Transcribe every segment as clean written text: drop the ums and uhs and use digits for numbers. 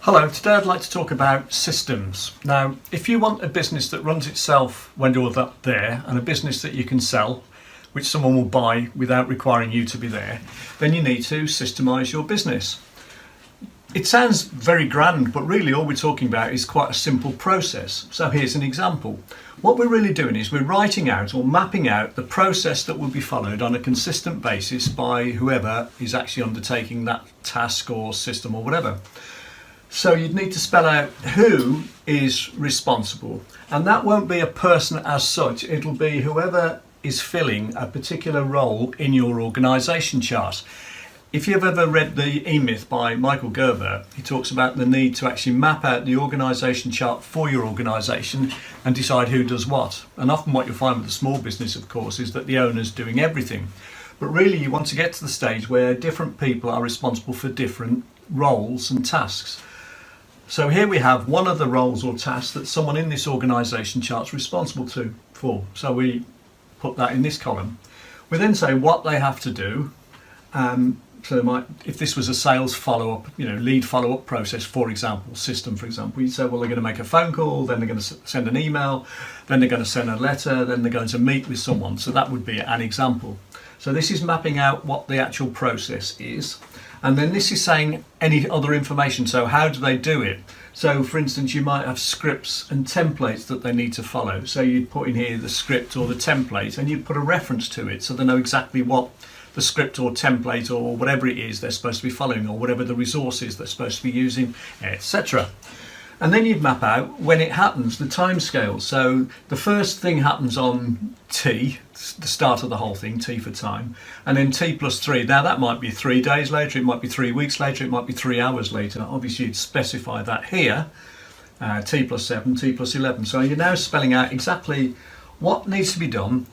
Hello, today I'd like to talk about systems. Now, if you want a business that runs itself when you're not there and a business that you can sell, which someone will buy without requiring you to be there, then you need to systemise your business. It sounds very grand, but really all we're talking about is quite a simple process. So here's an example. What we're really doing is we're writing out or mapping out the process that will be followed on a consistent basis by whoever is actually undertaking that task or system or whatever. So you'd need to spell out who is responsible, and that won't be a person as such, it'll be whoever is filling a particular role in your organisation chart. If you've ever read the E-Myth by Michael Gerber, he talks about the need to actually map out the organisation chart for your organisation and decide who does what. And often what you'll find with a small business, of course, is that the owner's doing everything. But really you want to get to the stage where different people are responsible for different roles and tasks. So here we have one of the roles or tasks that someone in this organisation chart is responsible for. So we put that in this column. We then say what they have to do. So if this was a sales follow-up, lead follow-up process, for example, system, for example, you'd say, well, they're going to make a phone call, then they're going to send an email, then they're going to send a letter, then they're going to meet with someone. So that would be an example. So this is mapping out what the actual process is. And then this is saying any other information. So how do they do it? So for instance, you might have scripts and templates that they need to follow. So you'd put in here the script or the template and you'd put a reference to it so they know exactly what the script or template or whatever it is they're supposed to be following, or whatever the resource is they're supposed to be using, etc. And then you'd map out when it happens, the timescale. So the first thing happens on T, the start of the whole thing, T for time, and then T plus 3. Now that might be 3 days later, it might be 3 weeks later, it might be 3 hours later. Obviously you'd specify that here, T plus 7, T plus 11. So you're now spelling out exactly what needs to be done,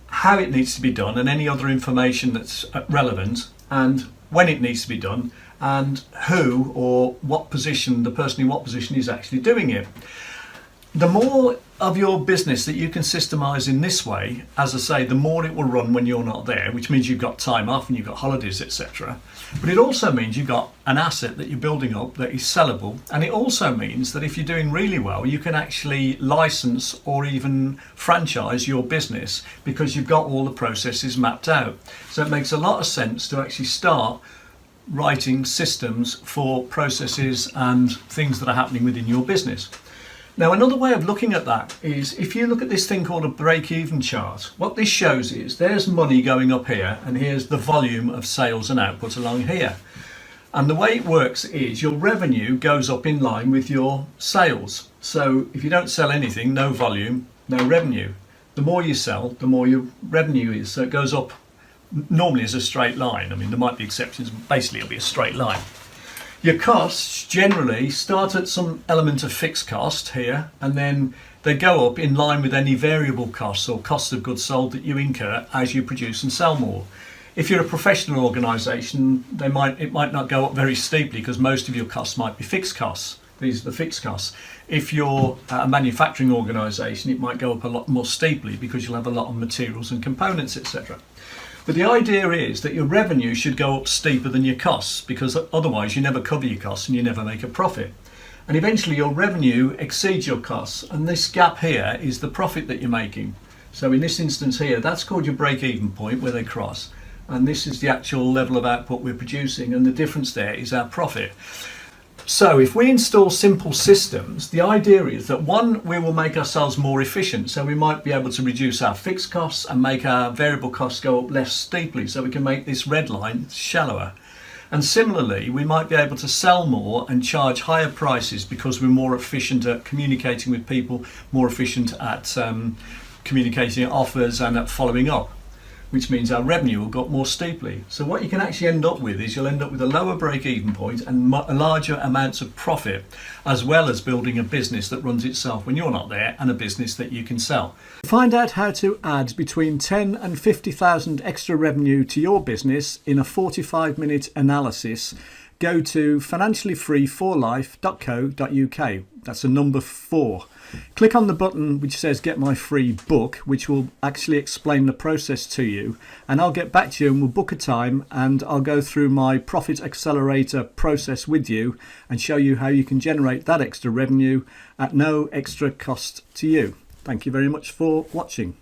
how it needs to be done, and any other information that's relevant, and when it needs to be done, and who or what position, the person in what position is actually doing it. The more of your business that you can systemise in this way, as I say, the more it will run when you're not there, which means you've got time off and you've got holidays, etc. But it also means you've got an asset that you're building up that is sellable, and it also means that if you're doing really well, you can actually license or even franchise your business because you've got all the processes mapped out. So it makes a lot of sense to actually start writing systems for processes and things that are happening within your business. Now, another way of looking at that is if you look at this thing called a break-even chart, what this shows is there's money going up here and here's the volume of sales and output along here. And the way it works is your revenue goes up in line with your sales. So if you don't sell anything, no volume, no revenue. The more you sell, the more your revenue is. So it goes up normally as a straight line. I mean, there might be exceptions, but basically it'll be a straight line. Your costs generally start at some element of fixed cost here, and then they go up in line with any variable costs or costs of goods sold that you incur as you produce and sell more. If you're a professional organisation, it might not go up very steeply because most of your costs might be fixed costs. These are the fixed costs. If you're a manufacturing organisation, it might go up a lot more steeply because you'll have a lot of materials and components, etc. But the idea is that your revenue should go up steeper than your costs, because otherwise you never cover your costs and you never make a profit. And eventually your revenue exceeds your costs, and this gap here is the profit that you're making. So in this instance here, that's called your break-even point where they cross, and this is the actual level of output we're producing, and the difference there is our profit. So if we install simple systems, the idea is that one, we will make ourselves more efficient. So we might be able to reduce our fixed costs and make our variable costs go up less steeply. So we can make this red line shallower. And similarly, we might be able to sell more and charge higher prices because we're more efficient at communicating with people, more efficient at communicating offers and at following up, which means our revenue will go up more steeply. So what you can actually end up with is you'll end up with a lower break-even point and larger amounts of profit, as well as building a business that runs itself when you're not there and a business that you can sell. Find out how to add between 10 and 50,000 extra revenue to your business in a 45-minute analysis. go to financiallyfreeforlife.co.uk. That's a number 4. Click on the button which says get my free book, which will actually explain the process to you, and I'll get back to you and we'll book a time and I'll go through my profit accelerator process with you and show you how you can generate that extra revenue at no extra cost to you. Thank you very much for watching.